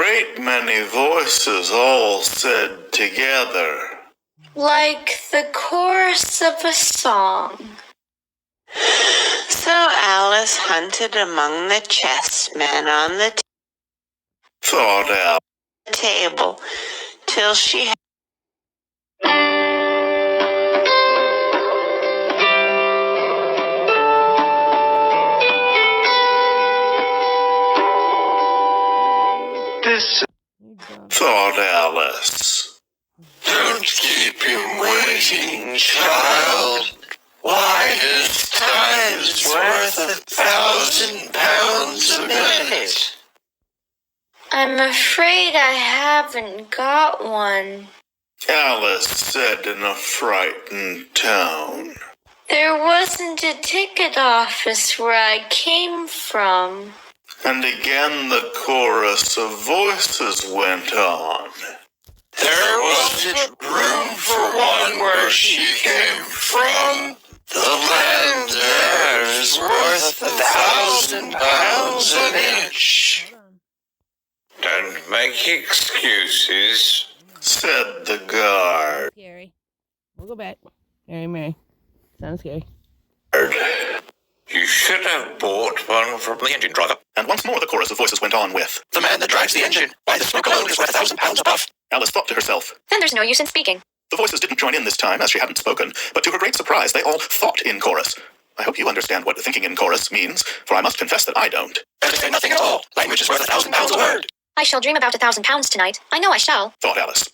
great many voices all said together. Like the chorus of a song. So Alice hunted among the chessmen on the Thought Alice. table till she had Thought Alice. Don't keep him waiting, child. Why, his time's worth £1,000 a minute. I'm afraid I haven't got one. Alice said in a frightened tone. There wasn't a ticket office where I came from. And again the chorus of voices went on. There wasn't room for one where she came from. The land there is worth £1,000 an inch. Don't make excuses, said the guard. Scary. We'll go back. Mary. Sounds scary. You should have bought one from the engine driver. And once more the chorus of voices went on with, The man that drives the engine. Why, the smoke alone is worth £1,000 a puff. Alice thought to herself. Then there's no use in speaking. The voices didn't join in this time, as she hadn't spoken, but to her great surprise, they all thought in chorus. I hope you understand what thinking in chorus means, for I must confess that I don't. Better say nothing at all. Language is worth £1,000 a word. I shall dream about £1,000 tonight. I know I shall. Thought Alice.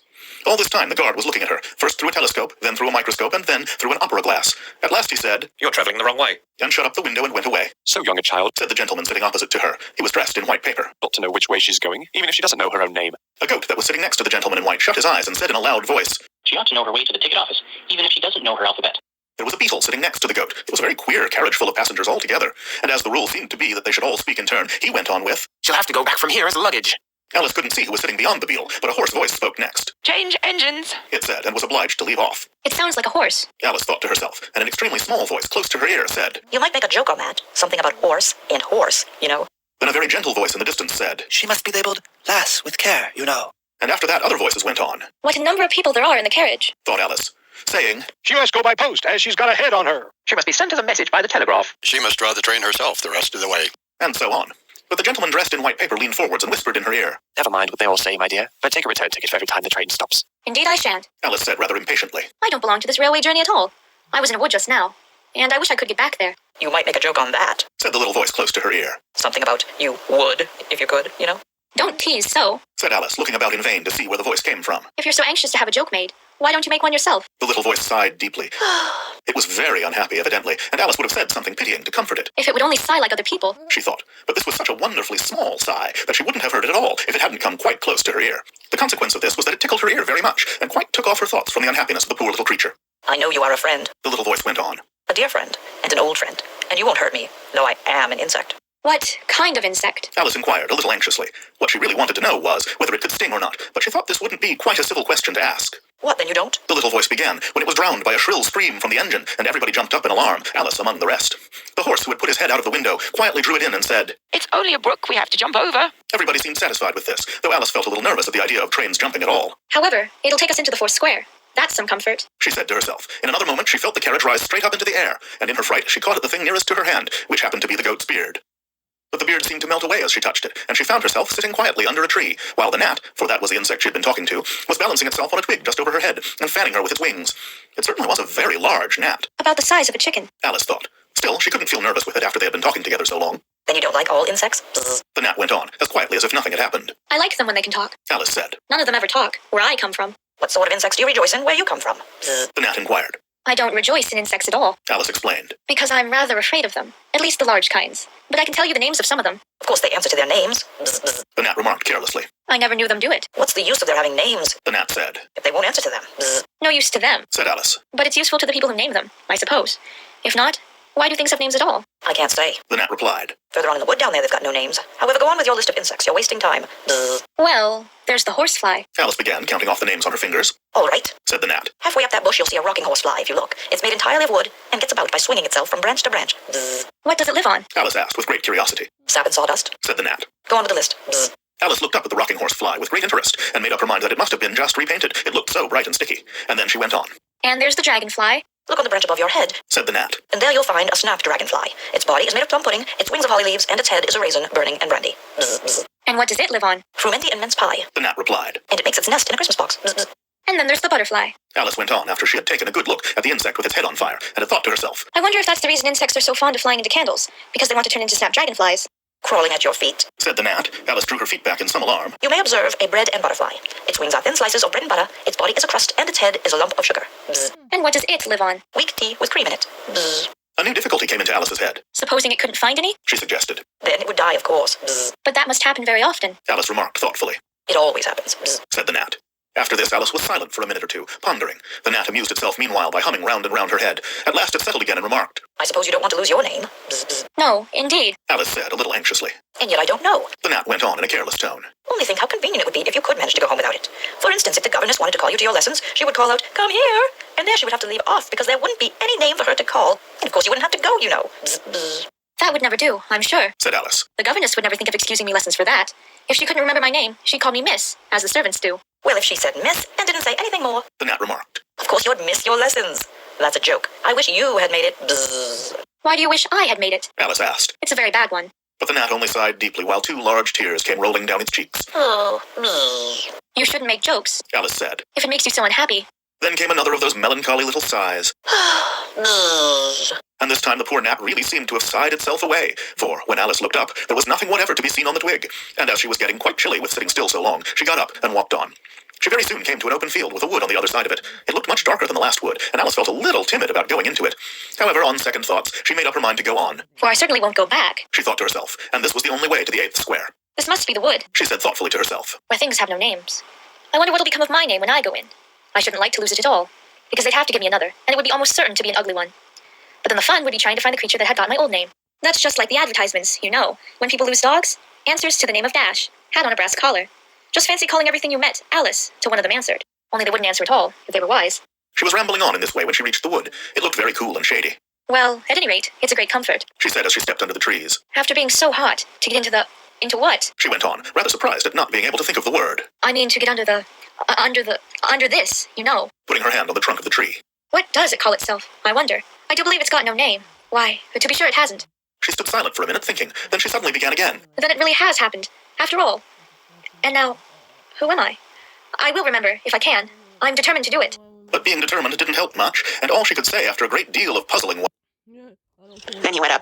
All this time the guard was looking at her, first through a telescope, then through a microscope, and then through an opera glass. At last he said, You're travelling the wrong way. and shut up the window and went away. So young a child, Said the gentleman sitting opposite to her. He was dressed in white paper. not to know which way she's going, even if she doesn't know her own name. A goat that was sitting next to the gentleman in white shut his eyes and said in a loud voice, She ought to know her way to the ticket office, even if she doesn't know her alphabet. There was a beetle sitting next to the goat. It was a very queer carriage full of passengers all together, and as the rule seemed to be that they should all speak in turn, he went on with, She'll have to go back from here as luggage. Alice couldn't see who was sitting beyond the beetle, but a hoarse voice spoke next. Change engines. It said, and was obliged to leave off. It sounds like a horse. Alice thought to herself, and an extremely small voice close to her ear said, You might make a joke on that. Something about horse and horse, you know. Then a very gentle voice in the distance said, She must be labeled Lass with care, you know. and after that other voices went on, What a number of people there are in the carriage. thought Alice, saying, She must go by post, as she's got a head on her. She must be sent as a message by the telegraph. She must drive the train herself the rest of the way. and so on. But the gentleman dressed in white paper leaned forwards and whispered in her ear. Never mind what they all say, my dear, but take a return ticket for every time the train stops. Indeed I shan't. Alice said rather impatiently. I don't belong to this railway journey at all. I was in a wood just now, and I wish I could get back there. You might make a joke on that. Said the little voice close to her ear. Something about you would, if you could, you know. Don't tease so. Said Alice, looking about in vain to see where the voice came from. If you're so anxious to have a joke made, why don't you make one yourself? The little voice sighed deeply. It was very unhappy, evidently, and Alice would have said something pitying to comfort it, If it would only sigh like other people. she thought. But this was such a wonderfully small sigh that she wouldn't have heard it at all if it hadn't come quite close to her ear. The consequence of this was that it tickled her ear very much, and quite took off her thoughts from the unhappiness of the poor little creature. I know you are a friend. The little voice went on. A dear friend. And an old friend. And you won't hurt me, though I am an insect. What kind of insect? Alice inquired, a little anxiously. What she really wanted to know was whether it could sting or not, but she thought this wouldn't be quite a civil question to ask. What, then you don't? The little voice began, when it was drowned by a shrill scream from the engine, and everybody jumped up in alarm, Alice among the rest. The horse, who had put his head out of the window, quietly drew it in and said, It's only a brook we have to jump over. Everybody seemed satisfied with this, though Alice felt a little nervous at the idea of trains jumping at all. However, it'll take us into the fourth square. That's some comfort. She said to herself. In another moment, she felt the carriage rise straight up into the air, and in her fright, she caught at the thing nearest to her hand, which happened to be the goat's beard. But the beard seemed to melt away as she touched it, and she found herself sitting quietly under a tree, while the gnat, for that was the insect she had been talking to, was balancing itself on a twig just over her head, and fanning her with its wings. It certainly was a very large gnat, About the size of a chicken. Alice thought. Still, she couldn't feel nervous with it after they had been talking together so long. Then you don't like all insects? Bzz. The gnat went on, as quietly as if nothing had happened. I like them when they can talk. Alice said. None of them ever talk, where I come from. What sort of insects do you rejoice in where you come from? Bzz. The gnat inquired. I don't rejoice in insects at all, Alice explained. because I'm rather afraid of them. At least the large kinds. But I can tell you the names of some of them. Of course they answer to their names. Bzz, bzz. The gnat remarked carelessly. I never knew them do it. What's the use of their having names The gnat said. if they won't answer to them? Bzz. No use to them. Said Alice. But it's useful to the people who name them, I suppose. If not, why do things have names at all? I can't say. The gnat replied. Further on in the wood down there, they've got no names. However, go on with your list of insects. You're wasting time. Bzz. Well, there's the horsefly. Alice began counting off the names on her fingers. All right. Said the gnat. Halfway up that bush, you'll see a rocking horsefly if you look. It's made entirely of wood and gets about by swinging itself from branch to branch. Bzz. What does it live on? Alice asked with great curiosity. Sap and sawdust. Said the gnat. Go on with the list. Bzz. Alice looked up at the rocking horse fly with great interest and made up her mind that it must have been just repainted. It looked so bright and sticky. And then she went on. And there's the dragonfly. Look on the branch above your head, Said the gnat. and there you'll find a snap dragonfly. Its body is made of plum pudding, its wings of holly leaves, and its head is a raisin burning and brandy. Bzz, bzz. And what does it live on? Frumenty and mince pie, The gnat replied. and it makes its nest in a Christmas box. Bzz, bzz. And then there's the butterfly. Alice went on after she had taken a good look at the insect with its head on fire and had thought to herself. I wonder if that's the reason insects are so fond of flying into candles, because they want to turn into snapdragonflies. Crawling at your feet, Said the gnat. Alice drew her feet back in some alarm. you may observe a bread and butterfly. Its wings are thin slices of bread and butter, its body is a crust, and its head is a lump of sugar. Bzz. And what does it live on? Weak tea with cream in it. Bzz. A new difficulty came into Alice's head. Supposing it couldn't find any? She suggested. Then it would die, of course. Bzz. But that must happen very often. Alice remarked thoughtfully. It always happens. Bzz. Said the gnat. After this, Alice was silent for a minute or two, pondering. The gnat amused itself meanwhile by humming round and round her head. At last it settled again and remarked. I suppose you don't want to lose your name. Bzz, bzz. No, indeed. Alice said, a little anxiously. And yet I don't know. The gnat went on in a careless tone. Only think how convenient it would be if you could manage to go home without it. For instance, if the governess wanted to call you to your lessons, she would call out, "Come here!" And there she would have to leave off because there wouldn't be any name for her to call. And of course you wouldn't have to go, you know. Bzz, bzz. That would never do, I'm sure. Said Alice. The governess would never think of excusing me lessons for that. If she couldn't remember my name, she'd call me Miss, as the servants do. Well, if she said miss and didn't say anything more, The gnat remarked. of course you would miss your lessons. That's a joke. I wish you had made it. Bzz. Why do you wish I had made it? Alice asked. It's a very bad one. But the gnat only sighed deeply while 2 large tears came rolling down its cheeks. Oh, bzz. You shouldn't make jokes, Alice said. if it makes you so unhappy. Then came another of those melancholy little sighs. Bzz. And this time the poor gnat really seemed to have sighed itself away, for when Alice looked up, there was nothing whatever to be seen on the twig, and as she was getting quite chilly with sitting still so long, she got up and walked on. She very soon came to an open field with a wood on the other side of it. It looked much darker than the last wood, and Alice felt a little timid about going into it. However, on second thoughts, she made up her mind to go on. For I certainly won't go back. She thought to herself, and this was the only way to the 8th square. This must be the wood, She said thoughtfully to herself. where things have no names. I wonder what'll become of my name when I go in. I shouldn't like to lose it at all, because they'd have to give me another, and it would be almost certain to be an ugly one. But then the fun would be trying to find the creature that had got my old name. That's just like the advertisements, you know, when people lose dogs. Answers to the name of Dash, had on a brass collar. Just fancy calling everything you met Alice, till one of them answered. Only they wouldn't answer at all, if they were wise. She was rambling on in this way when she reached the wood. It looked very cool and shady. Well, at any rate, it's a great comfort. She said as she stepped under the trees. After being so hot, to get into the... Into what? She went on, rather surprised at not being able to think of the word, I mean, to get under this, you know. putting her hand on the trunk of the tree. What does it call itself? I wonder. I do believe it's got no name. Why, to be sure it hasn't. She stood silent for a minute, thinking. Then she suddenly began again. Then it really has happened, after all. And now, who am I? I will remember, if I can. I'm determined to do it. But being determined didn't help much, and all she could say after a great deal of puzzling was, Then he went up